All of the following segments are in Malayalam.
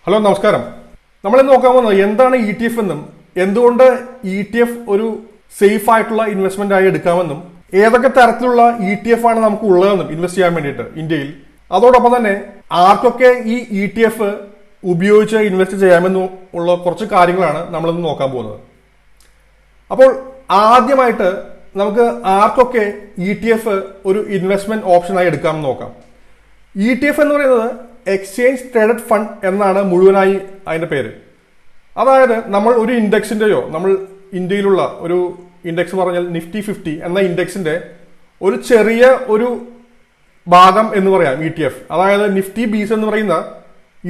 ഹലോ നമസ്കാരം. നമ്മളിന്ന് നോക്കാൻ പോകുന്നത് എന്താണ് ഇ ടി എഫ് എന്നും എന്തുകൊണ്ട് ഇ ടി എഫ് ഒരു സേഫ് ആയിട്ടുള്ള ഇൻവെസ്റ്റ്മെന്റ് ആയി എടുക്കാമെന്നും ഏതൊക്കെ തരത്തിലുള്ള ഇ ടി എഫ് ആണ് നമുക്ക് ഉള്ളതെന്നും ഇൻവെസ്റ്റ് ചെയ്യാൻ വേണ്ടിയിട്ട് ഇന്ത്യയിൽ, അതോടൊപ്പം തന്നെ ആർക്കൊക്കെ ഈ ഇ ടി എഫ് ഉപയോഗിച്ച് ഇൻവെസ്റ്റ് ചെയ്യാമെന്നും ഉള്ള കുറച്ച് കാര്യങ്ങളാണ് നമ്മളിന്ന് നോക്കാൻ പോകുന്നത്. അപ്പോൾ ആദ്യമായിട്ട് നമുക്ക് ആർക്കൊക്കെ ഇ ടി എഫ് ഒരു ഇൻവെസ്റ്റ്മെന്റ് ഓപ്ഷനായി എടുക്കാമെന്ന് നോക്കാം. ഇ ടി എഫ് എന്ന് പറയുന്നത് എക്സ്ചേഞ്ച് ട്രേഡഡ് ഫണ്ട് എന്നാണ് മുഴുവനായി അതിന്റെ പേര്. അതായത് നമ്മൾ ഒരു ഇൻഡെക്സിന്റെയോ, നമ്മൾ ഇന്ത്യയിലുള്ള ഒരു ഇൻഡെക്സ് പറഞ്ഞാൽ നിഫ്റ്റി 50 എന്ന ഇൻഡെക്സിന്റെ ഒരു ചെറിയ ഒരു ഭാഗം എന്ന് പറയാം ഇ ടി എഫ്. അതായത് നിഫ്റ്റി ബീസ് എന്ന് പറയുന്ന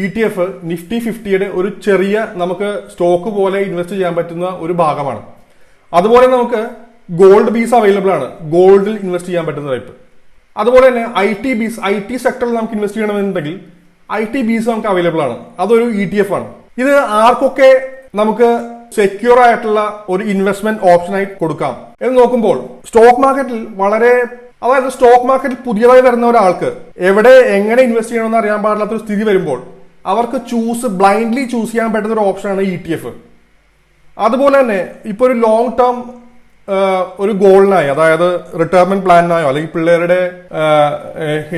ഇ ടി എഫ് നിഫ്റ്റി 50യുടെ ഒരു ചെറിയ നമുക്ക് സ്റ്റോക്ക് പോലെ ഇൻവെസ്റ്റ് ചെയ്യാൻ പറ്റുന്ന ഒരു ഭാഗമാണ്. അതുപോലെ നമുക്ക് ഗോൾഡ് ബീസ് അവൈലബിൾ ആണ്, ഗോൾഡിൽ ഇൻവെസ്റ്റ് ചെയ്യാൻ പറ്റുന്ന ടൈപ്പ്. അതുപോലെ തന്നെ I T BeES, I T സെക്ടറിൽ നമുക്ക് ഇൻവെസ്റ്റ് ചെയ്യണമെന്നുണ്ടെങ്കിൽ ഐ ടി ബീസ് നമുക്ക് അവൈലബിൾ ആണ്, അതൊരു ഇ ടി എഫ് ആണ്. ഇത് ആർക്കൊക്കെ നമുക്ക് സെക്യൂർ ആയിട്ടുള്ള ഒരു ഇൻവെസ്റ്റ്മെന്റ് ഓപ്ഷനായി കൊടുക്കാം എന്ന് നോക്കുമ്പോൾ സ്റ്റോക്ക് മാർക്കറ്റിൽ അതായത് സ്റ്റോക്ക് മാർക്കറ്റിൽ പുതിയതായി വരുന്ന ഒരാൾക്ക് എവിടെ എങ്ങനെ ഇൻവെസ്റ്റ് ചെയ്യണമെന്ന് അറിയാൻ പാടില്ലാത്തൊരു സ്ഥിതി വരുമ്പോൾ അവർക്ക് ബ്ലൈൻഡ്ലി ചൂസ് ചെയ്യാൻ പറ്റുന്ന ഒരു ഓപ്ഷനാണ് ഇ ടി എഫ്. അതുപോലെ തന്നെ ഇപ്പൊ ഒരു ലോങ് ടേം ഒരു ഗോളിനായി, അതായത് റിട്ടയർമെന്റ് പ്ലാനിനായോ അല്ലെങ്കിൽ പിള്ളേരുടെ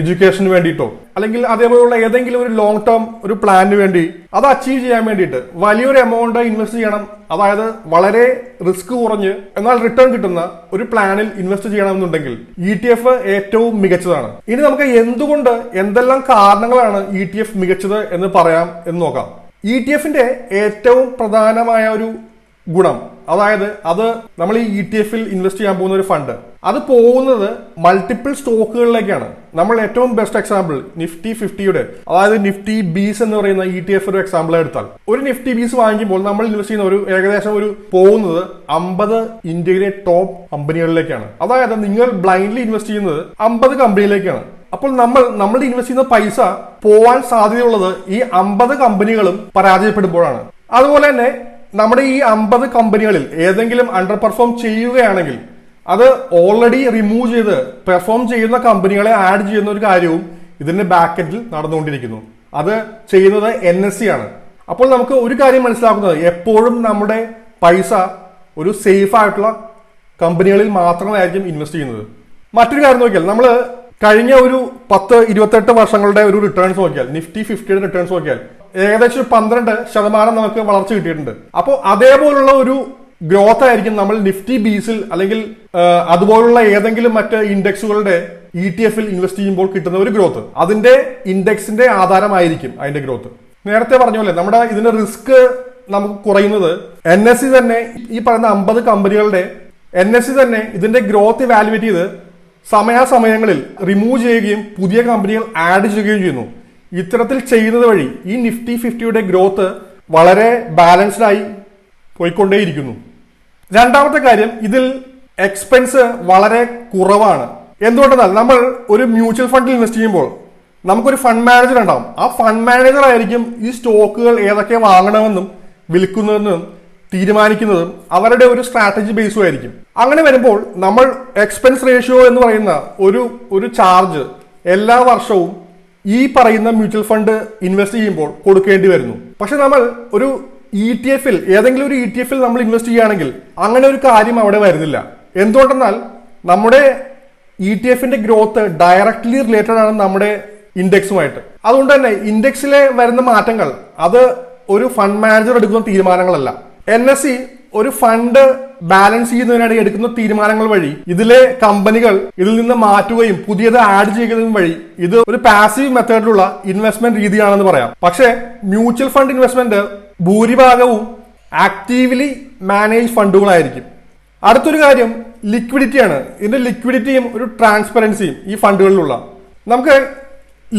എഡ്യൂക്കേഷന് വേണ്ടിയിട്ടോ അല്ലെങ്കിൽ അതേപോലെയുള്ള ഏതെങ്കിലും ഒരു ലോങ് ടേം ഒരു പ്ലാനിന് വേണ്ടി അത് അച്ചീവ് ചെയ്യാൻ വേണ്ടിയിട്ട് വലിയൊരു എമൗണ്ട് ഇൻവെസ്റ്റ് ചെയ്യണം, അതായത് വളരെ റിസ്ക് കുറഞ്ഞ് എന്നാൽ റിട്ടേൺ കിട്ടുന്ന ഒരു പ്ലാനിൽ ഇൻവെസ്റ്റ് ചെയ്യണമെന്നുണ്ടെങ്കിൽ ഇ ടി എഫ് ഏറ്റവും മികച്ചതാണ്. ഇനി നമുക്ക് എന്തെല്ലാം കാരണങ്ങളാണ് ഇ ടി എഫ് മികച്ചത് എന്ന് പറയാം എന്ന് നോക്കാം. ഇ ടി എഫിന്റെ ഏറ്റവും പ്രധാനമായ ഒരു ഗുണം, അതായത് അത് നമ്മൾ ഈ ഇ ടി എഫിൽ ഇൻവെസ്റ്റ് ചെയ്യാൻ പോകുന്ന ഒരു ഫണ്ട് അത് പോകുന്നത് മൾട്ടിപ്പിൾ സ്റ്റോക്കുകളിലേക്കാണ്. നമ്മൾ ഏറ്റവും ബെസ്റ്റ് എക്സാമ്പിൾ നിഫ്റ്റി 50യുടെ, അതായത് നിഫ്റ്റി ബീസ് എന്ന് പറയുന്ന ഇ ടി എഫ് ഒരു എക്സാമ്പിൾ എടുത്താൽ, ഒരു നിഫ്റ്റി ബീസ് വാങ്ങിക്കുമ്പോൾ നമ്മൾ ഇൻവെസ്റ്റ് ചെയ്യുന്ന ഏകദേശം പോകുന്നത് 50 ഇന്ത്യയിലെ ടോപ്പ് കമ്പനികളിലേക്കാണ്. അതായത് നിങ്ങൾ ബ്ലൈൻഡ്ലി ഇൻവെസ്റ്റ് ചെയ്യുന്നത് 50 കമ്പനിയിലേക്കാണ്. അപ്പോൾ നമ്മൾ ഇൻവെസ്റ്റ് ചെയ്യുന്ന പൈസ പോവാൻ സാധ്യതയുള്ളത് ഈ 50 കമ്പനികളും പരാജയപ്പെടുമ്പോഴാണ്. അതുപോലെ തന്നെ നമ്മുടെ ഈ 50 കമ്പനികളിൽ ഏതെങ്കിലും അണ്ടർ പെർഫോം ചെയ്യുകയാണെങ്കിൽ അത് ഓൾറെഡി റിമൂവ് ചെയ്ത് പെർഫോം ചെയ്യുന്ന കമ്പനികളെ ആഡ് ചെയ്യുന്ന ഒരു കാര്യവും ഇതിന്റെ ബാക്കെൻഡിൽ നടന്നുകൊണ്ടിരിക്കുന്നു. അത് ചെയ്യുന്നത് NSE ആണ്. അപ്പോൾ നമുക്ക് ഒരു കാര്യം മനസ്സിലാക്കുന്നത്, എപ്പോഴും നമ്മുടെ പൈസ ഒരു സേഫ് ആയിട്ടുള്ള കമ്പനികളിൽ മാത്രമായിരിക്കും ഇൻവെസ്റ്റ് ചെയ്യുന്നത്. മറ്റൊരു കാര്യം നോക്കിയാൽ, നമ്മൾ കഴിഞ്ഞ ഒരു 10-28 വർഷങ്ങളുടെ ഒരു റിട്ടേൺസ് നോക്കിയാൽ, നിഫ്റ്റി 50യുടെ റിട്ടേൺസ് നോക്കിയാൽ ഏകദേശം 12% നമുക്ക് വളർച്ച കിട്ടിയിട്ടുണ്ട്. അപ്പോൾ അതേപോലുള്ള ഒരു ഗ്രോത്ത് ആയിരിക്കും നമ്മൾ നിഫ്റ്റി ബീസിൽ അല്ലെങ്കിൽ അതുപോലുള്ള ഏതെങ്കിലും മറ്റ് ഇൻഡെക്സുകളുടെ ഇ ടി എഫിൽ ഇൻവെസ്റ്റ് ചെയ്യുമ്പോൾ കിട്ടുന്ന ഒരു ഗ്രോത്ത്. അതിന്റെ ഇൻഡെക്സിന്റെ ആധാരമായിരിക്കും അതിന്റെ ഗ്രോത്ത്. നേരത്തെ പറഞ്ഞ പോലെ നമ്മുടെ ഇതിന്റെ റിസ്ക് നമുക്ക് കുറയുന്നത് NSE തന്നെ, ഈ പറയുന്ന 50 കമ്പനികളുടെ NSE തന്നെ ഇതിന്റെ ഗ്രോത്ത് ഇവാലുവേറ്റ് ചെയ്ത് സമയാസമയങ്ങളിൽ റിമൂവ് ചെയ്യുകയും പുതിയ കമ്പനികൾ ആഡ് ചെയ്യുകയും ചെയ്യുന്നു. ഇത്തരത്തിൽ ചെയ്യുന്നത് വഴി ഈ നിഫ്റ്റി 50യുടെ ഗ്രോത്ത് വളരെ ബാലൻസ്ഡ് ആയി പോയിക്കൊണ്ടേയിരിക്കുന്നു. രണ്ടാമത്തെ കാര്യം, ഇതിൽ എക്സ്പെൻസ് വളരെ കുറവാണ്. എന്തുകൊണ്ടെന്നാൽ നമ്മൾ ഒരു മ്യൂച്വൽ ഫണ്ടിൽ ഇൻവെസ്റ്റ് ചെയ്യുമ്പോൾ നമുക്കൊരു ഫണ്ട് മാനേജർ ഉണ്ടാവും. ആ ഫണ്ട് മാനേജർ ആയിരിക്കും ഈ സ്റ്റോക്കുകൾ ഏതൊക്കെ വാങ്ങണമെന്നും വിൽക്കുന്നതെന്നും തീരുമാനിക്കുന്നതും അവരുടെ ഒരു സ്ട്രാറ്റജി ബേസും ആയിരിക്കും. അങ്ങനെ വരുമ്പോൾ നമ്മൾ എക്സ്പെൻസ് റേഷ്യോ എന്ന് പറയുന്ന ഒരു ചാർജ് എല്ലാ വർഷവും ഈ പറയുന്ന മ്യൂച്വൽ ഫണ്ട് ഇൻവെസ്റ്റ് ചെയ്യുമ്പോൾ കൊടുക്കേണ്ടി വരുന്നു. പക്ഷെ നമ്മൾ ഒരു ഇ ടി എഫിൽ, ഏതെങ്കിലും ഒരു ഇ ടി എഫിൽ നമ്മൾ ഇൻവെസ്റ്റ് ചെയ്യുകയാണെങ്കിൽ അങ്ങനെ ഒരു കാര്യം അവിടെ വരുന്നില്ല. എന്തുകൊണ്ടെന്നാൽ നമ്മുടെ ഇ ടി എഫിന്റെ ഗ്രോത്ത് ഡയറക്ട്ലി റിലേറ്റഡ് ആണ് നമ്മുടെ ഇൻഡെക്സുമായിട്ട്. അതുകൊണ്ട് തന്നെ ഇൻഡെക്സിലെ വരുന്ന മാറ്റങ്ങൾ അത് ഒരു ഫണ്ട് മാനേജർ എടുക്കുന്ന തീരുമാനങ്ങളല്ല. NSE ഒരു ഫണ്ട് ബാലൻസ് ചെയ്യുന്നതിനായി എടുക്കുന്ന തീരുമാനങ്ങൾ വഴി ഇതിലെ കമ്പനികൾ ഇതിൽ നിന്ന് മാറ്റുകയും പുതിയത് ആഡ് ചെയ്യുന്നതും വഴി ഇത് ഒരു പാസീവ് മെത്തേഡിലുള്ള ഇൻവെസ്റ്റ്മെന്റ് രീതിയാണെന്ന് പറയാം. പക്ഷേ മ്യൂച്വൽ ഫണ്ട് ഇൻവെസ്റ്റ്മെന്റ് ഭൂരിഭാഗവും ആക്റ്റീവ്ലി മാനേജ് ഫണ്ടുകളായിരിക്കും. അടുത്തൊരു കാര്യം ലിക്വിഡിറ്റിയാണ്. ഇതിന്റെ ലിക്വിഡിറ്റിയും ഒരു ട്രാൻസ്പെറൻസിയും ഈ ഫണ്ടുകളിലുള്ള, നമുക്ക്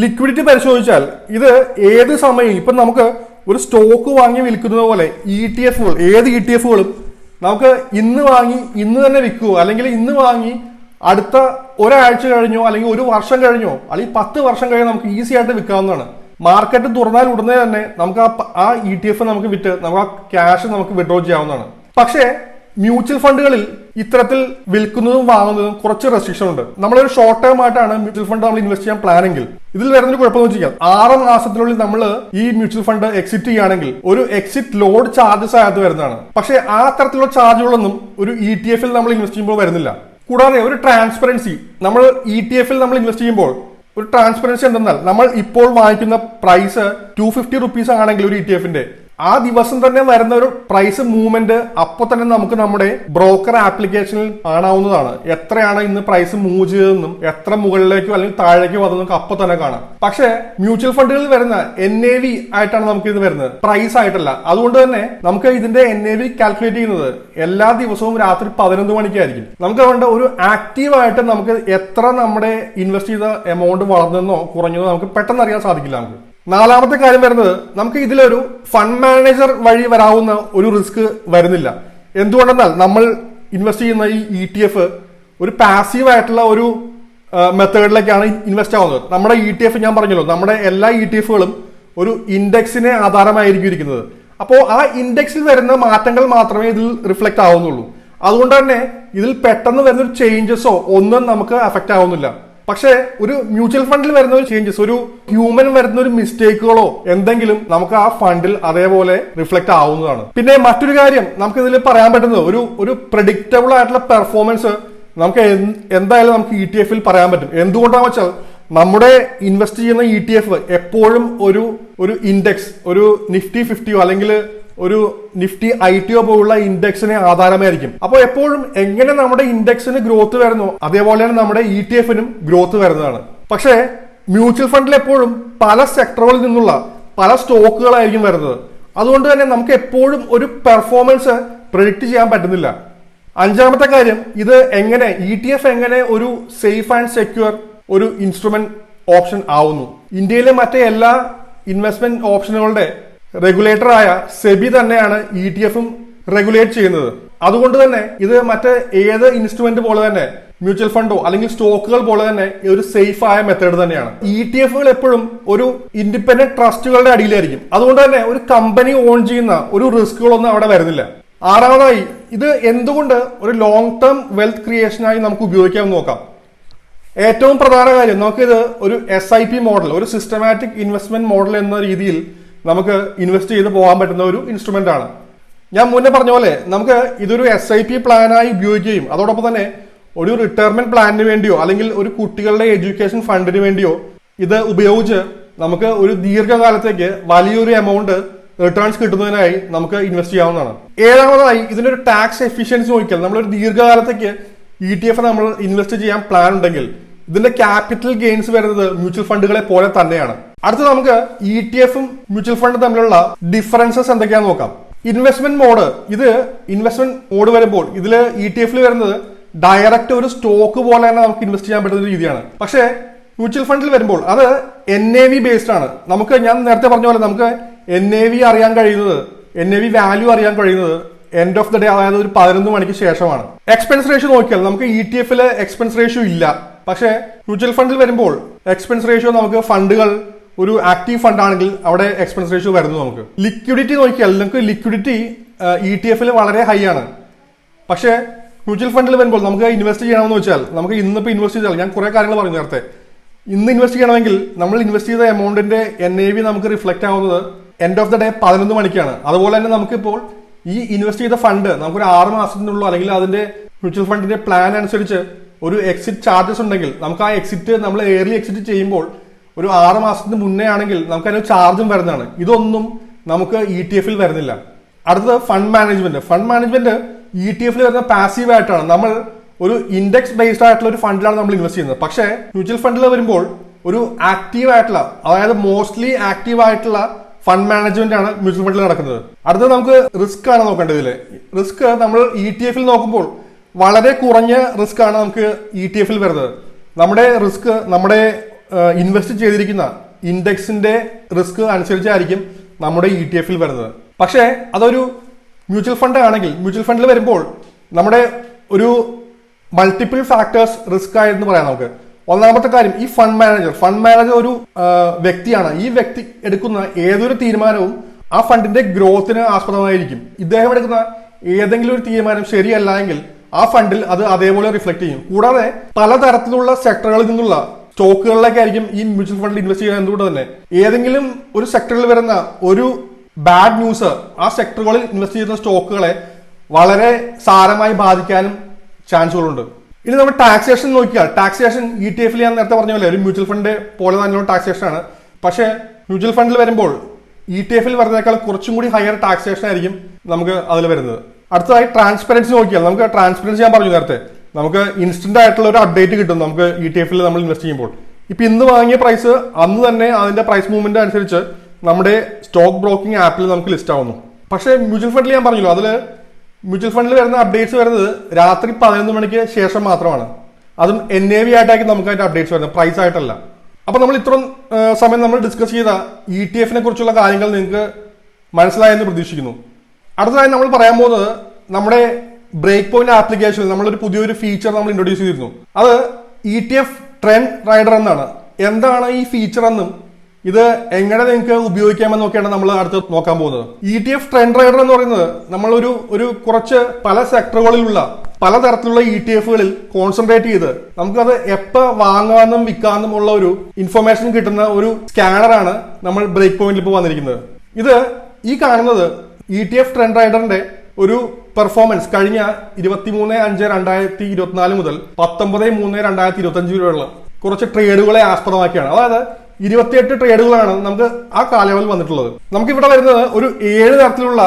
ലിക്വിഡിറ്റി പരിശോധിച്ചാൽ ഇത് ഏത് സമയം, ഇപ്പൊ നമുക്ക് ഒരു സ്റ്റോക്ക് വാങ്ങി വിൽക്കുന്നത് പോലെ ഏത് ഇ ടി എഫുകളും നമുക്ക് ഇന്ന് വാങ്ങി ഇന്ന് തന്നെ വിൽക്കുമോ, അല്ലെങ്കിൽ ഇന്ന് വാങ്ങി അടുത്ത ഒരാഴ്ച കഴിഞ്ഞോ അല്ലെങ്കിൽ ഒരു വർഷം കഴിഞ്ഞോ അല്ലെങ്കിൽ 10 വർഷം കഴിഞ്ഞോ നമുക്ക് ഈസി ആയിട്ട് വിൽക്കാവുന്നതാണ്. മാർക്കറ്റ് തുറന്നാൽ ഉടനെ തന്നെ നമുക്ക് ആ ഇ ടി എഫ് നമുക്ക് വിറ്റ് നമുക്ക് ആ ക്യാഷ് നമുക്ക് വിഡ്രോ ചെയ്യാവുന്നതാണ്. പക്ഷേ മ്യൂച്വൽ ഫണ്ടുകളിൽ ഇത്തരത്തിൽ വിൽക്കുന്നതും വാങ്ങുന്നതും കുറച്ച് റെസ്ട്രിക്ഷൻ ഉണ്ട്. നമ്മളൊരു ഷോർട്ട് ടേം ആയിട്ടാണ് മ്യൂച്വൽ ഫണ്ട് നമ്മൾ ഇൻവെസ്റ്റ് ചെയ്യാൻ പ്ലാൻ എങ്കിൽ ഇതിൽ വരുന്നൊരു കുഴപ്പമെന്ന് വെച്ചാൽ 6 മാസത്തിനുള്ളിൽ നമ്മൾ ഈ മ്യൂച്വൽ ഫണ്ട് എക്സിറ്റ് ചെയ്യുകയാണെങ്കിൽ ഒരു എക്സിറ്റ് ലോഡ് ചാർജസ് ആയിട്ട് വരുന്നതാണ്. പക്ഷേ ആ തരത്തിലുള്ള ചാർജുകളൊന്നും ഒരു ETF-ൽ നമ്മൾ ഇൻവെസ്റ്റ് ചെയ്യുമ്പോൾ വരുന്നില്ല. കൂടാതെ ഒരു ട്രാൻസ്പെറൻസി, നമ്മൾ ETF-ൽ നമ്മൾ ഇൻവെസ്റ്റ് ചെയ്യുമ്പോൾ ഒരു ട്രാൻസ്പെറൻസി എന്തെന്നാൽ നമ്മൾ ഇപ്പോൾ വാങ്ങിക്കുന്ന പ്രൈസ് 250 റുപ്പീസ് ആണെങ്കിൽ ഒരു ETF-ന്റെ ആ ദിവസം തന്നെ വരുന്ന ഒരു പ്രൈസ് മൂവ്മെന്റ് അപ്പോൾ തന്നെ നമുക്ക് നമ്മുടെ ബ്രോക്കർ ആപ്ലിക്കേഷനിൽ കാണാവുന്നതാണ്. എത്രയാണ് ഇന്ന് പ്രൈസ് മൂവ് ചെയ്തതെന്നും എത്ര മുകളിലേക്കോ അല്ലെങ്കിൽ താഴേക്കോ വന്നത് നമുക്ക് അപ്പോൾ തന്നെ കാണാം. പക്ഷേ മ്യൂച്വൽ ഫണ്ടുകളിൽ വരുന്ന NAV ആയിട്ടാണ് നമുക്ക് ഇത് വരുന്നത്, പ്രൈസ് ആയിട്ടല്ല. അതുകൊണ്ട് തന്നെ നമുക്ക് ഇതിന്റെ NAV കാൽക്കുലേറ്റ് ചെയ്യുന്നത് എല്ലാ ദിവസവും രാത്രി 11 മണിക്കായിരിക്കും. നമുക്ക് അതുകൊണ്ട് ഒരു ആക്റ്റീവ് ആയിട്ട് നമുക്ക് എത്ര നമ്മുടെ ഇൻവെസ്റ്റ് ചെയ്ത എമൗണ്ട് വളർന്നെന്നോ കുറഞ്ഞതോ നമുക്ക് പെട്ടെന്ന് അറിയാൻ സാധിക്കില്ല. നമുക്ക് നാലാമത്തെ കാര്യം വരുന്നത്, നമുക്ക് ഇതിലൊരു ഫണ്ട് മാനേജർ വഴി വരാവുന്ന ഒരു റിസ്ക് വരുന്നില്ല. എന്തുകൊണ്ടെന്നാൽ നമ്മൾ ഇൻവെസ്റ്റ് ചെയ്യുന്ന ഈ ETF ഒരു പാസീവ് ആയിട്ടുള്ള ഒരു മെത്തേഡിലേക്കാണ് ഇൻവെസ്റ്റ് ആവുന്നത്. നമ്മുടെ ETF ഞാൻ പറഞ്ഞല്ലോ, നമ്മുടെ എല്ലാ ETFകളും ഒരു ഇൻഡെക്സിനെ ആധാരമായിരിക്കും ഇരിക്കുന്നത്. അപ്പോൾ ആ ഇൻഡെക്സിൽ വരുന്ന മാറ്റങ്ങൾ മാത്രമേ ഇതിൽ റിഫ്ലക്ട് ആവുന്നുള്ളൂ. അതുകൊണ്ട് തന്നെ ഇതിൽ പെട്ടെന്ന് വരുന്ന ഒരു ചേഞ്ചസോ ഒന്നും നമുക്ക് അഫക്റ്റ് ആവുന്നില്ല. പക്ഷേ ഒരു മ്യൂച്വൽ ഫണ്ടിൽ വരുന്ന ഒരു ചേഞ്ചസ്, ഒരു ഹ്യൂമൻ വരുന്ന ഒരു മിസ്റ്റേക്കുകളോ എന്തെങ്കിലും നമുക്ക് ആ ഫണ്ടിൽ അതേപോലെ റിഫ്ലക്ട് ആവുന്നതാണ്. പിന്നെ മറ്റൊരു കാര്യം നമുക്ക് ഇതിൽ പറയാൻ പറ്റുന്നത്, ഒരു പ്രെഡിക്റ്റബിൾ ആയിട്ടുള്ള പെർഫോമൻസ് നമുക്ക് എന്തായാലും നമുക്ക് ETF-ൽ പറയാൻ പറ്റും. എന്തുകൊണ്ടാണെന്ന് വെച്ചാൽ നമ്മുടെ ഇൻവെസ്റ്റ് ചെയ്യുന്ന ETF എപ്പോഴും ഒരു ഇൻഡെക്സ്, ഒരു നിഫ്റ്റി 50 അല്ലെങ്കിൽ ഒരു നിഫ്റ്റി ITO പോലുള്ള ഇൻഡെക്സിനെ ആധാരമായിരിക്കും. അപ്പോൾ എപ്പോഴും എങ്ങനെ നമ്മുടെ ഇൻഡെക്സിന് ഗ്രോത്ത് വരുന്നു അതേപോലെ തന്നെ നമ്മുടെ ETF-നും ഗ്രോത്ത് വരുന്നതാണ്. പക്ഷേ മ്യൂച്വൽ ഫണ്ടിൽ എപ്പോഴും പല സെക്ടറുകളിൽ നിന്നുള്ള പല സ്റ്റോക്കുകളായിരിക്കും വരുന്നത്. അതുകൊണ്ട് തന്നെ നമുക്ക് എപ്പോഴും ഒരു പെർഫോമൻസ് പ്രെഡിക്റ്റ് ചെയ്യാൻ പറ്റുന്നില്ല. അഞ്ചാമത്തെ കാര്യം, ഇത് എങ്ങനെ ETF എങ്ങനെ ഒരു സേഫ് ആൻഡ് സെക്യൂർ ഒരു ഇൻസ്ട്രുമെന്റ് ഓപ്ഷൻ ആവുന്നു. ഇന്ത്യയിലെ മറ്റേ എല്ലാ ഇൻവെസ്റ്റ്മെന്റ് ഓപ്ഷനുകളുടെ റെഗുലേറ്ററായ സെബി തന്നെയാണ് ETF-ഉം റെഗുലേറ്റ് ചെയ്യുന്നത്. അതുകൊണ്ട് തന്നെ ഇത് മറ്റ് ഏത് ഇൻസ്ട്രുമെന്റ് പോലെ തന്നെ മ്യൂച്വൽ ഫണ്ടോ അല്ലെങ്കിൽ സ്റ്റോക്കുകൾ പോലെ തന്നെ ഒരു സേഫ് ആയ മെത്തേഡ് തന്നെയാണ്. ETF-കൾ എപ്പോഴും ഒരു ഇൻഡിപെൻഡന്റ് ട്രസ്റ്റുകളുടെ അടിയിലായിരിക്കും. അതുകൊണ്ട് തന്നെ ഒരു കമ്പനി ഓൺ ചെയ്യുന്ന ഒരു റിസ്കുകളൊന്നും അവിടെ വരുന്നില്ല. ആറാമതായി, ഇത് എന്തുകൊണ്ട് ഒരു ലോങ് ടേം വെൽത്ത് ക്രിയേഷനായി നമുക്ക് ഉപയോഗിക്കാമെന്ന് നോക്കാം. ഏറ്റവും പ്രധാന കാര്യം, നമുക്കിത് ഒരു SIP മോഡൽ, ഒരു സിസ്റ്റമാറ്റിക് ഇൻവെസ്റ്റ്മെന്റ് മോഡൽ എന്ന രീതിയിൽ നമുക്ക് ഇൻവെസ്റ്റ് ചെയ്ത് പോകാൻ പറ്റുന്ന ഒരു ഇൻസ്ട്രുമെന്റ് ആണ്. ഞാൻ മുന്നേ പറഞ്ഞ പോലെ നമുക്ക് ഇതൊരു SIP പ്ലാനായി ഉപയോഗിക്കുകയും അതോടൊപ്പം തന്നെ ഒരു റിട്ടയർമെന്റ് പ്ലാനിന് വേണ്ടിയോ അല്ലെങ്കിൽ ഒരു കുട്ടികളുടെ എഡ്യൂക്കേഷൻ ഫണ്ടിന് വേണ്ടിയോ ഇത് ഉപയോഗിച്ച് നമുക്ക് ഒരു ദീർഘകാലത്തേക്ക് വലിയൊരു എമൗണ്ട് റിട്ടേൺസ് കിട്ടുന്നതിനായി നമുക്ക് ഇൻവെസ്റ്റ് ചെയ്യാവുന്നതാണ്. ഏഴാമതായി, ഇതിനൊരു ടാക്സ് എഫിഷ്യൻസി നോക്കിയാൽ നമ്മളൊരു ദീർഘകാലത്തേക്ക് ETF നമ്മൾ ഇൻവെസ്റ്റ് ചെയ്യാൻ പ്ലാൻ ഉണ്ടെങ്കിൽ ഇതിന്റെ ക്യാപിറ്റൽ ഗെയിൻസ് വരുന്നത് മ്യൂച്വൽ ഫണ്ടുകളെ പോലെ തന്നെയാണ്. അടുത്ത നമുക്ക് ETF-ഉം മ്യൂച്വൽ ഫണ്ടും തമ്മിലുള്ള ഡിഫറൻസസ് എന്തൊക്കെയാണെന്ന് നോക്കാം. ഇൻവെസ്റ്റ്മെന്റ് മോഡ്, ഇത് ഇൻവെസ്റ്റ്മെന്റ് മോഡ് വരുമ്പോൾ ഇതിൽ ETF-ൽ വരുന്നത് ഡയറക്റ്റ് ഒരു സ്റ്റോക്ക് പോലെ തന്നെ നമുക്ക് ഇൻവെസ്റ്റ് ചെയ്യാൻ പറ്റുന്ന രീതിയാണ്. പക്ഷേ മ്യൂച്വൽ ഫണ്ടിൽ വരുമ്പോൾ അത് NAV ബേസ്ഡ് ആണ്. നമുക്ക് ഞാൻ നേരത്തെ പറഞ്ഞ പോലെ നമുക്ക് NAV അറിയാൻ കഴിയുന്നത്, NAV വാല്യൂ അറിയാൻ കഴിയുന്നത് എൻഡ് ഓഫ് ദ ഡേ, അതായത് ഒരു 11 മണിക്ക് ശേഷമാണ്. എക്സ്പെൻസ് റേഷ്യോ നോക്കിയാൽ നമുക്ക് ETF-ല് എക്സ്പെൻസ് റേഷ്യോ ഇല്ല. പക്ഷേ മ്യൂച്വൽ ഫണ്ടിൽ വരുമ്പോൾ എക്സ്പെൻസ് റേഷ്യോ നമുക്ക് ഫണ്ടുകൾ ഒരു ആക്റ്റീവ് ഫണ്ട് ആണെങ്കിൽ അവിടെ എക്സ്പെൻസ് റേഷ്യോ വരുന്നു. നമുക്ക് ലിക്വിഡിറ്റി നോക്കിയാൽ നമുക്ക് ലിക്വിഡിറ്റി ETF-ൽ വളരെ ഹൈ ആണ്. പക്ഷേ മ്യൂച്വൽ ഫണ്ടിൽ വരുമ്പോൾ നമുക്ക് ഇൻവെസ്റ്റ് ചെയ്യണമെന്ന് വെച്ചാൽ നമുക്ക് ഇന്നിപ്പോൾ ഇൻവെസ്റ്റ് ചെയ്താൽ, ഞാൻ കുറെ കാര്യങ്ങൾ പറഞ്ഞു നേരത്തെ, ഇന്ന് ഇൻവെസ്റ്റ് ചെയ്യണമെങ്കിൽ നമ്മൾ ഇൻവെസ്റ്റ് ചെയ്ത എമൗണ്ടിന്റെ NAV നമുക്ക് റിഫ്ലക്ട് ആവുന്നത് എൻഡ് ഓഫ് ദ ഡേ 11 മണിക്കാണ്. അതുപോലെ തന്നെ നമുക്കിപ്പോൾ ഈ ഇൻവെസ്റ്റ് ചെയ്ത ഫണ്ട് നമുക്കൊരു 6 മാസത്തിനുള്ളൂ അല്ലെങ്കിൽ അതിന്റെ മ്യൂച്വൽ ഫണ്ടിന്റെ പ്ലാൻ അനുസരിച്ച് ഒരു എക്സിറ്റ് ചാർജസ് ഉണ്ടെങ്കിൽ നമുക്ക് ആ എക്സിറ്റ് നമ്മൾ ഏർലി എക്സിറ്റ് ചെയ്യുമ്പോൾ ഒരു 6 മാസത്തിന് മുന്നേ ആണെങ്കിൽ നമുക്ക് അതിന് ചാർജും വരുന്നതാണ്. ഇതൊന്നും നമുക്ക് ETF-ൽ വരുന്നില്ല. അടുത്തത് ഫണ്ട് മാനേജ്മെന്റ്. ഫണ്ട് മാനേജ്മെന്റ് ETF-ൽ വരുന്ന പാസീവ് ആയിട്ടാണ്. നമ്മൾ ഒരു ഇൻഡെക്സ് ബേസ്ഡ് ആയിട്ടുള്ള ഒരു ഫണ്ടിലാണ് നമ്മൾ ഇൻവെസ്റ്റ് ചെയ്യുന്നത്. പക്ഷേ മ്യൂച്വൽ ഫണ്ടിൽ വരുമ്പോൾ ഒരു ആക്റ്റീവ് ആയിട്ടുള്ള, അതായത് മോസ്റ്റ്ലി ആക്റ്റീവ് ആയിട്ടുള്ള ഫണ്ട് മാനേജ്മെന്റ് ആണ് മ്യൂച്വൽ ഫണ്ടിൽ നടക്കുന്നത്. അടുത്തത് നമുക്ക് റിസ്ക് ആണ് നോക്കേണ്ടതിൽ. റിസ്ക് നമ്മൾ ETF-ൽ നോക്കുമ്പോൾ വളരെ കുറഞ്ഞ റിസ്ക് ആണ് നമുക്ക് ETF-ൽ വരുന്നത്. നമ്മുടെ റിസ്ക് നമ്മുടെ ഇൻവെസ്റ്റ് ചെയ്തിരിക്കുന്ന ഇൻഡെക്സിന്റെ റിസ്ക് അനുസരിച്ചായിരിക്കും നമ്മുടെ ETF-ൽ വരുന്നത്. പക്ഷേ അതൊരു മ്യൂച്വൽ ഫണ്ട് ആണെങ്കിൽ മ്യൂച്വൽ ഫണ്ടിൽ വരുമ്പോൾ നമ്മുടെ ഒരു മൾട്ടിപ്പിൾ ഫാക്ടേഴ്സ് റിസ്ക് ആയെന്ന് പറയാം നമുക്ക്. ഒന്നാമത്തെ കാര്യം, ഈ ഫണ്ട് മാനേജർ ഒരു വ്യക്തിയാണ്. ഈ വ്യക്തി എടുക്കുന്ന ഏതൊരു തീരുമാനവും ആ ഫണ്ടിന്റെ ഗ്രോത്തിന് ആസ്പദമായിരിക്കും. ഇദ്ദേഹം എടുക്കുന്ന ഏതെങ്കിലും ഒരു തീരുമാനം ശരിയല്ല എങ്കിൽ ആ ഫണ്ടിൽ അത് അതേപോലെ റിഫ്ലക്ട് ചെയ്യും. കൂടാതെ പലതരത്തിലുള്ള സെക്ടറുകളിൽ നിന്നുള്ള സ്റ്റോക്കുകളിലേക്കായിരിക്കും ഈ മ്യൂച്വൽ ഫണ്ടിൽ ഇൻവെസ്റ്റ് ചെയ്യുന്നത്. എന്തുകൊണ്ട് തന്നെ ഏതെങ്കിലും ഒരു സെക്ടറിൽ വരുന്ന ഒരു ബാഡ് ന്യൂസ് ആ സെക്ടറുകളിൽ ഇൻവെസ്റ്റ് ചെയ്യുന്ന സ്റ്റോക്കുകളെ വളരെ സാരമായി ബാധിക്കാനും ചാൻസുകളുണ്ട്. ഇനി നമ്മൾ ടാക്സേഷൻ നോക്കിയാൽ, ടാക്സേഷൻ ETF ഞാൻ നേരത്തെ പറഞ്ഞ പോലെ ഒരു മ്യൂച്വൽ ഫണ്ട് പോലെ തന്നെയുള്ള ടാക്സേഷൻ ആണ്. പക്ഷേ മ്യൂച്വൽ ഫണ്ടിൽ വരുമ്പോൾ ETF വരുന്നതിനേക്കാൾ കുറച്ചും കൂടി ഹയർ ടാക്സേഷൻ ആയിരിക്കും നമുക്ക് അതിൽ വരുന്നത്. അടുത്തതായി ട്രാൻസ്പെറൻസി നോക്കിയാൽ, നമുക്ക് ട്രാൻസ്പെറൻസി ഞാൻ പറഞ്ഞു നേരത്തെ, നമുക്ക് ഇൻസ്റ്റന്റ് ആയിട്ടുള്ള ഒരു അപ്ഡേറ്റ് കിട്ടും നമുക്ക് ETF നമ്മൾ ഇൻവെസ്റ്റ് ചെയ്യുമ്പോൾ. ഇപ്പൊ ഇന്ന് വാങ്ങിയ പ്രൈസ് അന്ന് തന്നെ അതിന്റെ പ്രൈസ് മൂവ്മെന്റ് അനുസരിച്ച് നമ്മുടെ സ്റ്റോക്ക് ബ്രോക്കിംഗ് ആപ്പിൽ നമുക്ക് ലിസ്റ്റ് ആവുന്നു. പക്ഷേ മ്യൂച്വൽ ഫണ്ടിൽ ഞാൻ പറഞ്ഞല്ലോ, അതിൽ മ്യൂച്വൽ ഫണ്ടിൽ വരുന്ന അപ്ഡേറ്റ്സ് വരുന്നത് രാത്രി 11 മണിക്ക് ശേഷം മാത്രമാണ്. അതും NAV ആയിട്ടായിരിക്കും നമുക്ക് അതിന്റെ അപ്ഡേറ്റ്സ് വരുന്നത്, പ്രൈസ് ആയിട്ടല്ല. അപ്പൊ നമ്മൾ ഇത്രയും സമയം നമ്മൾ ഡിസ്കസ് ചെയ്ത ETF കുറിച്ചുള്ള കാര്യങ്ങൾ നിങ്ങൾക്ക് മനസ്സിലായെന്ന് പ്രതീക്ഷിക്കുന്നു. അടുത്തതായി നമ്മൾ പറയാൻ പോകുന്നത് നമ്മുടെ ബ്രേക്ക് പോയിന്റ് ആപ്ലിക്കേഷനിൽ നമ്മളൊരു പുതിയൊരു ഫീച്ചർ നമ്മൾ ഇൻട്രൊഡ്യൂസ് ചെയ്തിരുന്നു. അത് ETF ട്രെൻഡ് റൈഡർ എന്നാണ്. എന്താണ് ഈ ഫീച്ചർ എന്നും ഇത് എങ്ങനെ നിങ്ങൾക്ക് ഉപയോഗിക്കാമെന്നൊക്കെയാണ് നമ്മൾ അടുത്ത് നോക്കാൻ പോകുന്നത്. ETF ട്രെൻഡ് റൈഡർ എന്ന് പറയുന്നത് നമ്മളൊരു കുറച്ച് പല സെക്ടറുകളിലുള്ള പലതരത്തിലുള്ള ETFകളിൽ കോൺസെൻട്രേറ്റ് ചെയ്ത് നമുക്കത് എപ്പോൾ വാങ്ങാമെന്നും വിൽക്കാമെന്നും ഉള്ള ഒരു ഇൻഫർമേഷൻ കിട്ടുന്ന ഒരു സ്കാനറാണ് നമ്മൾ ബ്രേക്ക് പോയിന്റിൽ ഇപ്പോൾ വന്നിരിക്കുന്നത്. ഇത് ഈ കാണുന്നത് ETF ട്രെൻഡ് റൈഡറിന്റെ ഒരു പെർഫോമൻസ് കഴിഞ്ഞ 23/5/2024 മുതൽ 19/3/2025 വരെയുള്ള കുറച്ച് ട്രേഡുകളെ ആസ്പദമാക്കിയാണ്. അതായത് 28 ട്രേഡുകളാണ് നമുക്ക് ആ കാലയളവിൽ വന്നിട്ടുള്ളത്. നമുക്ക് ഇവിടെ വരുന്നത് ഒരു 7 തരത്തിലുള്ള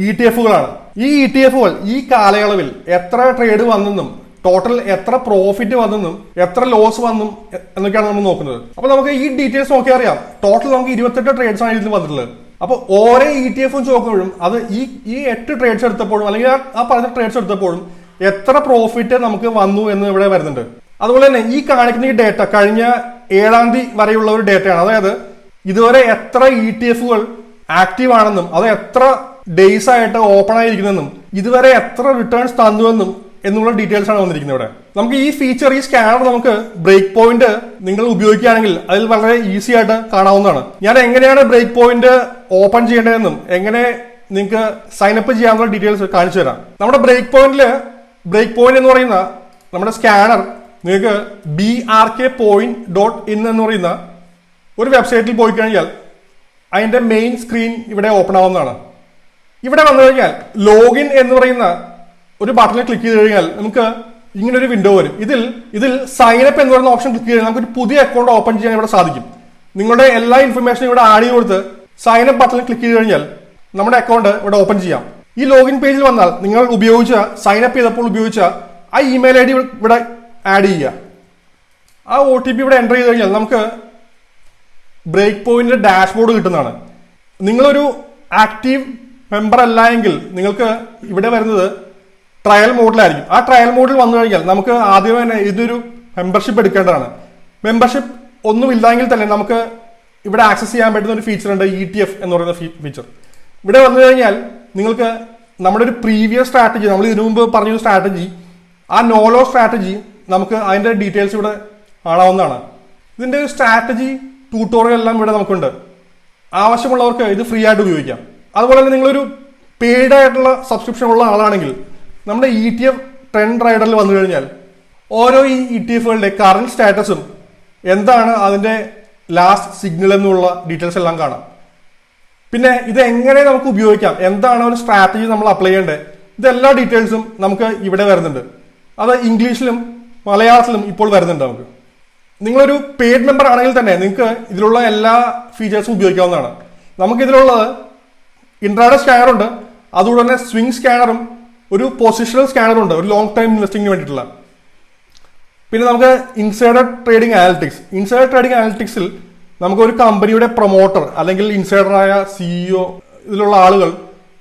ETFകളാണ്. ഈ ETFകൾ ഈ കാലയളവിൽ എത്ര ട്രേഡ് വന്നെന്നും ടോട്ടൽ എത്ര പ്രോഫിറ്റ് വന്നെന്നും എത്ര ലോസ് വന്നും എന്നൊക്കെയാണ് നമ്മൾ നോക്കുന്നത്. അപ്പൊ നമുക്ക് ഈ ഡീറ്റെയിൽസ് നോക്കിയാൽ അറിയാം, ടോട്ടൽ നമുക്ക് 28 ട്രേഡ്സ് ആണ് ഇതിൽ വന്നിട്ടുള്ളത്. അപ്പൊ ഓരോ ETF നോക്കുമ്പോഴും അത് ഈ 8 ട്രേഡ്സ് എടുത്തപ്പോഴും അല്ലെങ്കിൽ ആ പറഞ്ഞ ട്രേഡ്സ് എടുത്തപ്പോഴും എത്ര പ്രോഫിറ്റ് നമുക്ക് വന്നു എന്ന് ഇവിടെ വരുന്നുണ്ട്. അതുപോലെ തന്നെ ഈ കാണിക്കുന്ന ഈ ഡേറ്റ കഴിഞ്ഞ 7-ാം തീയതി വരെയുള്ള ഒരു ഡേറ്റയാണ്. അതായത് ഇതുവരെ എത്ര ETFകൾ ആക്റ്റീവ് ആണെന്നും അത് എത്ര ഡേയ്സ് ആയിട്ട് ഓപ്പൺ ആയിരിക്കുന്നെന്നും ഇതുവരെ എത്ര റിട്ടേൺസ് തന്നുവെന്നും എന്നുള്ള ഡീറ്റെയിൽസ് ആണ് വന്നിരിക്കുന്നത് ഇവിടെ. നമുക്ക് ഈ ഫീച്ചർ, ഈ സ്കാനർ നമുക്ക് ബ്രേക്ക് പോയിന്റ് നിങ്ങൾ ഉപയോഗിക്കുകയാണെങ്കിൽ അതിൽ വളരെ ഈസി ആയിട്ട് കാണാവുന്നതാണ്. ഞാൻ എങ്ങനെയാണ് ബ്രേക്ക് പോയിന്റ് ഓപ്പൺ ചെയ്യേണ്ടതെന്നും എങ്ങനെ നിങ്ങൾക്ക് സൈനപ്പ് ചെയ്യാനുള്ള ഡീറ്റെയിൽസ് കാണിച്ചു തരാം. നമ്മുടെ ബ്രേക്ക് പോയിന്റ് എന്ന് പറയുന്ന നമ്മുടെ സ്കാനർ നിങ്ങൾക്ക് brkpoint.in എന്ന് പറയുന്ന ഒരു വെബ്സൈറ്റിൽ പോയി കഴിഞ്ഞാൽ അതിന്റെ മെയിൻ സ്ക്രീൻ ഇവിടെ ഓപ്പൺ ആവുന്നതാണ്. ഇവിടെ വന്നു കഴിഞ്ഞാൽ ലോഗിൻ എന്ന് പറയുന്ന ഒരു ബട്ടണിൽ ക്ലിക്ക് ചെയ്ത് കഴിഞ്ഞാൽ നമുക്ക് ഇങ്ങനെ ഒരു വിൻഡോ വരും. ഇതിൽ സൈനപ്പ് എന്ന് പറയുന്ന ഓപ്ഷൻ ക്ലിക്ക് ചെയ്താൽ നമുക്കൊരു പുതിയ അക്കൗണ്ട് ഓപ്പൺ ചെയ്യാൻ ഇവിടെ സാധിക്കും. നിങ്ങളുടെ എല്ലാ ഇൻഫർമേഷനും ഇവിടെ ആഡ് ചെയ്ത് കൊടുത്ത് സൈനപ്പ് ബട്ടണിൽ ക്ലിക്ക് ചെയ്ത് കഴിഞ്ഞാൽ നമ്മുടെ അക്കൗണ്ട് ഇവിടെ ഓപ്പൺ ചെയ്യാം. ഈ ലോഗിൻ പേജിൽ വന്നാൽ നിങ്ങൾ സൈനപ്പ് ചെയ്തപ്പോൾ ഉപയോഗിച്ച ആ ഇമെയിൽ ID ഇവിടെ ആഡ് ചെയ്യുക. ആ OTP ഇവിടെ എൻ്റർ ചെയ്ത് കഴിഞ്ഞാൽ നമുക്ക് ബ്രേക്ക് പോയിന്റിന്റെ ഡാഷ്ബോർഡ് കിട്ടുന്നതാണ്. നിങ്ങളൊരു ആക്റ്റീവ് മെമ്പർ അല്ല എങ്കിൽ നിങ്ങൾക്ക് ഇവിടെ വരുന്നത് ട്രയൽ മോഡിലായിരിക്കും. ആ ട്രയൽ മോഡിൽ വന്നു കഴിഞ്ഞാൽ നമുക്ക് ആദ്യമേ തന്നെ ഇതൊരു മെമ്പർഷിപ്പ് എടുക്കേണ്ടതാണ്. മെമ്പർഷിപ്പ് ഒന്നുമില്ലെങ്കിൽ തന്നെ നമുക്ക് ഇവിടെ ആക്സസ് ചെയ്യാൻ പറ്റുന്ന ഒരു ഫീച്ചർ ഉണ്ട്, ETF എന്ന് പറയുന്ന ഫീച്ചർ. ഇവിടെ വന്നു കഴിഞ്ഞാൽ നിങ്ങൾക്ക് നമ്മുടെ ഒരു പ്രീവിയസ് സ്ട്രാറ്റജി, നമ്മൾ ഇതിനു മുമ്പ് പറഞ്ഞൊരു സ്ട്രാറ്റജി, ആ നോലോ സ്ട്രാറ്റജി നമുക്ക് അതിന്റെ ഡീറ്റെയിൽസ് ഇവിടെ കാണാവുന്നതാണ്. ഇതിന്റെ ഒരു സ്ട്രാറ്റജി ട്യൂട്ടോറിയൽ എല്ലാം ഇവിടെ നമുക്കുണ്ട്. ആവശ്യമുള്ളവർക്ക് ഇത് ഫ്രീ ആയിട്ട് ഉപയോഗിക്കാം. അതുപോലെ തന്നെ നിങ്ങളൊരു പെയ്ഡ് ആയിട്ടുള്ള സബ്സ്ക്രിപ്ഷൻ ഉള്ള ആളാണെങ്കിൽ നമ്മുടെ ETF ട്രെൻഡ് റൈഡറിൽ വന്നു കഴിഞ്ഞാൽ ഓരോ ഈ ETFകളുടെ കറന്റ് സ്റ്റാറ്റസും എന്താണ് അതിന്റെ ലാസ്റ്റ് സിഗ്നൽ എന്നുള്ള ഡീറ്റെയിൽസ് എല്ലാം കാണാം. പിന്നെ ഇത് എങ്ങനെ നമുക്ക് ഉപയോഗിക്കാം, എന്താണ് ഒരു സ്ട്രാറ്റജി നമ്മൾ അപ്ലൈ ചെയ്യേണ്ടത്, ഇതെല്ലാ ഡീറ്റെയിൽസും നമുക്ക് ഇവിടെ വരുന്നുണ്ട്. അത് ഇംഗ്ലീഷിലും മലയാളത്തിലും ഇപ്പോൾ വരുന്നുണ്ട്. നിങ്ങളൊരു പെയ്ഡ് മെമ്പർ ആണെങ്കിൽ തന്നെ നിങ്ങൾക്ക് ഇതിലുള്ള എല്ലാ ഫീച്ചേഴ്സും ഉപയോഗിക്കാവുന്നതാണ്. നമുക്കിതിലുള്ളത് ഇൻട്രാഡേ സ്കാനറുണ്ട്, അതുകൊണ്ട് തന്നെ സ്വിംഗ് സ്കാനറും ഒരു പൊസിഷണൽ സ്കാനറുണ്ട്, ഒരു ലോങ് ടൈം ഇൻവെസ്റ്റിംഗിന് വേണ്ടിയിട്ടുള്ള. പിന്നെ നമുക്ക് ഇൻസൈഡർ ട്രേഡിംഗ് അനാലിറ്റിക്സിൽ നമുക്ക് ഒരു കമ്പനിയുടെ പ്രൊമോട്ടർ അല്ലെങ്കിൽ ഇൻസൈഡറായ CEO ഇതിലുള്ള ആളുകൾ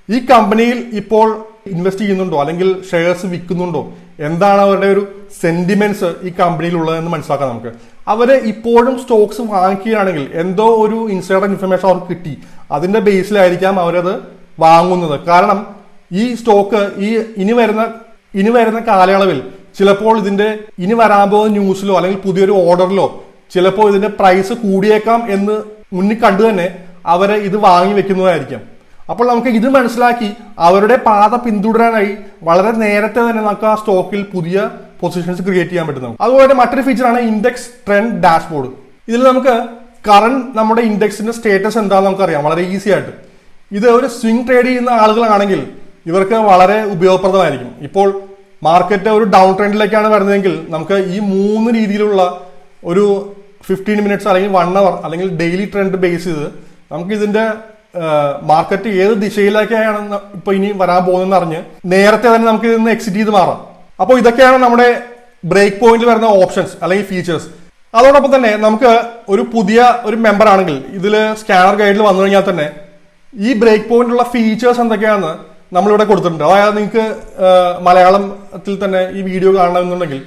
ഈ കമ്പനിയിൽ ഇപ്പോൾ ഇൻവെസ്റ്റ് ചെയ്യുന്നുണ്ടോ അല്ലെങ്കിൽ ഷെയർസ് വിൽക്കുന്നുണ്ടോ, എന്താണ് അവരുടെ ഒരു സെന്റിമെന്റ്സ് ഈ കമ്പനിയിൽ ഉള്ളതെന്ന് മനസ്സിലാക്കാം. നമുക്ക് അവര് ഇപ്പോഴും സ്റ്റോക്സ് വാങ്ങിക്കുകയാണെങ്കിൽ എന്തോ ഒരു ഇൻസൈഡർ ഇൻഫർമേഷൻ അവർക്ക് കിട്ടി, അതിന്റെ ബേസിലായിരിക്കാം അവരത് വാങ്ങുന്നത്. കാരണം ഈ സ്റ്റോക്ക് ഇനി വരുന്ന കാലയളവിൽ ചിലപ്പോൾ ഇതിന്റെ ഇനി വരാൻ പോകുന്ന ന്യൂസിലോ അല്ലെങ്കിൽ പുതിയൊരു ഓർഡറിലോ ചിലപ്പോൾ ഇതിന്റെ പ്രൈസ് കൂടിയേക്കാം എന്ന് മുന്നിൽ കണ്ടു തന്നെ അവര് ഇത് വാങ്ങി വെക്കുന്നതായിരിക്കാം. അപ്പോൾ നമുക്ക് ഇത് മനസ്സിലാക്കി അവരുടെ പാത പിന്തുടരാനായി വളരെ നേരത്തെ തന്നെ നമുക്ക് ആ സ്റ്റോക്കിൽ പുതിയ പൊസിഷൻസ് ക്രിയേറ്റ് ചെയ്യാൻ പറ്റും. അതുപോലെ മറ്റൊരു ഫീച്ചറാണ് ഇൻഡെക്സ് ട്രെൻഡ് ഡാഷ്ബോർഡ്. ഇതിൽ നമുക്ക് കറന്റ് നമ്മുടെ ഇൻഡെക്സിന്റെ സ്റ്റേറ്റസ് എന്താണെന്ന് നമുക്കറിയാം വളരെ ഈസി ആയിട്ട്. ഇത് ഒരു സ്വിംഗ് ട്രേഡ് ചെയ്യുന്ന ആളുകളാണെങ്കിൽ ഇവർക്ക് വളരെ ഉപയോഗപ്രദമായിരിക്കും. ഇപ്പോൾ മാർക്കറ്റ് ഒരു ഡൗൺ ട്രെൻഡിലേക്കാണ് വരുന്നതെങ്കിൽ നമുക്ക് ഈ 3 രീതിയിലുള്ള ഒരു 15 മിനിറ്റ്സ് അല്ലെങ്കിൽ 1 അവർ അല്ലെങ്കിൽ ഡെയിലി ട്രെൻഡ് ബേസ് ചെയ്ത് നമുക്ക് ഇതിന്റെ മാർക്കറ്റ് ഏത് ദിശയിലേക്കാണ് ഇപ്പൊ ഇനി വരാൻ പോകുന്നതെന്ന് അറിഞ്ഞ് നേരത്തെ തന്നെ നമുക്ക് ഇതിൽ നിന്ന് എക്സിറ്റ് ചെയ്ത് മാറാം. അപ്പോൾ ഇതൊക്കെയാണ് നമ്മുടെ ബ്രേക്ക് പോയിന്റിൽ വരുന്ന ഓപ്ഷൻസ് അല്ലെങ്കിൽ ഫീച്ചേഴ്സ്. അതോടൊപ്പം തന്നെ നമുക്ക് ഒരു പുതിയ ഒരു മെമ്പർ ആണെങ്കിൽ ഇതിൽ സ്കാനർ ഗൈഡിൽ വന്നു കഴിഞ്ഞാൽ തന്നെ ഈ ബ്രേക്ക് പോയിന്റിലുള്ള ഫീച്ചേഴ്സ് എന്തൊക്കെയാണെന്ന് നമ്മളിവിടെ കൊടുത്തിട്ടുണ്ട്. അതായത് നിങ്ങൾക്ക് മലയാളത്തിൽ തന്നെ ഈ വീഡിയോ കാണണമെന്നുണ്ടെങ്കിൽ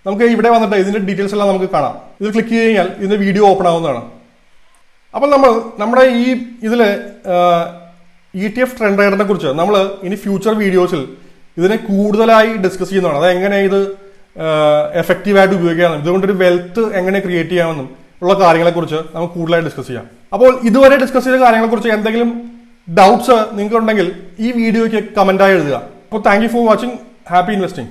നമുക്ക് ഇവിടെ വന്നിട്ട് ഇതിന്റെ ഡീറ്റെയിൽസ് എല്ലാം നമുക്ക് കാണാം. ഇത് ക്ലിക്ക് ചെയ്ത് കഴിഞ്ഞാൽ ഇതിന്റെ വീഡിയോ ഓപ്പൺ ആവുന്നതാണ്. അപ്പോൾ നമ്മുടെ ഈ ഇതിൽ ETF ട്രെൻഡ് റൈഡറിനെ കുറിച്ച് നമ്മൾ ഇനി ഫ്യൂച്ചർ വീഡിയോസിൽ ഇതിനെ കൂടുതലായി ഡിസ്കസ് ചെയ്യുന്നതാണ്. അത് എങ്ങനെ ഇത് എഫക്റ്റീവായിട്ട് ഉപയോഗിക്കാമെന്നും ഇതുകൊണ്ടൊരു വെൽത്ത് എങ്ങനെ ക്രിയേറ്റ് ചെയ്യാമെന്നും ഉള്ള കാര്യങ്ങളെക്കുറിച്ച് നമുക്ക് കൂടുതലായി ഡിസ്കസ് ചെയ്യാം. അപ്പോൾ ഇതുവരെ ഡിസ്കസ് ചെയ്ത കാര്യങ്ങളെക്കുറിച്ച് എന്തെങ്കിലും ഡൗട്ട്സ് നിങ്ങൾക്ക് ഉണ്ടെങ്കിൽ ഈ വീഡിയോയ്ക്ക് കമന്റായി എഴുതുക. അപ്പോൾ thank you for watching. Happy investing.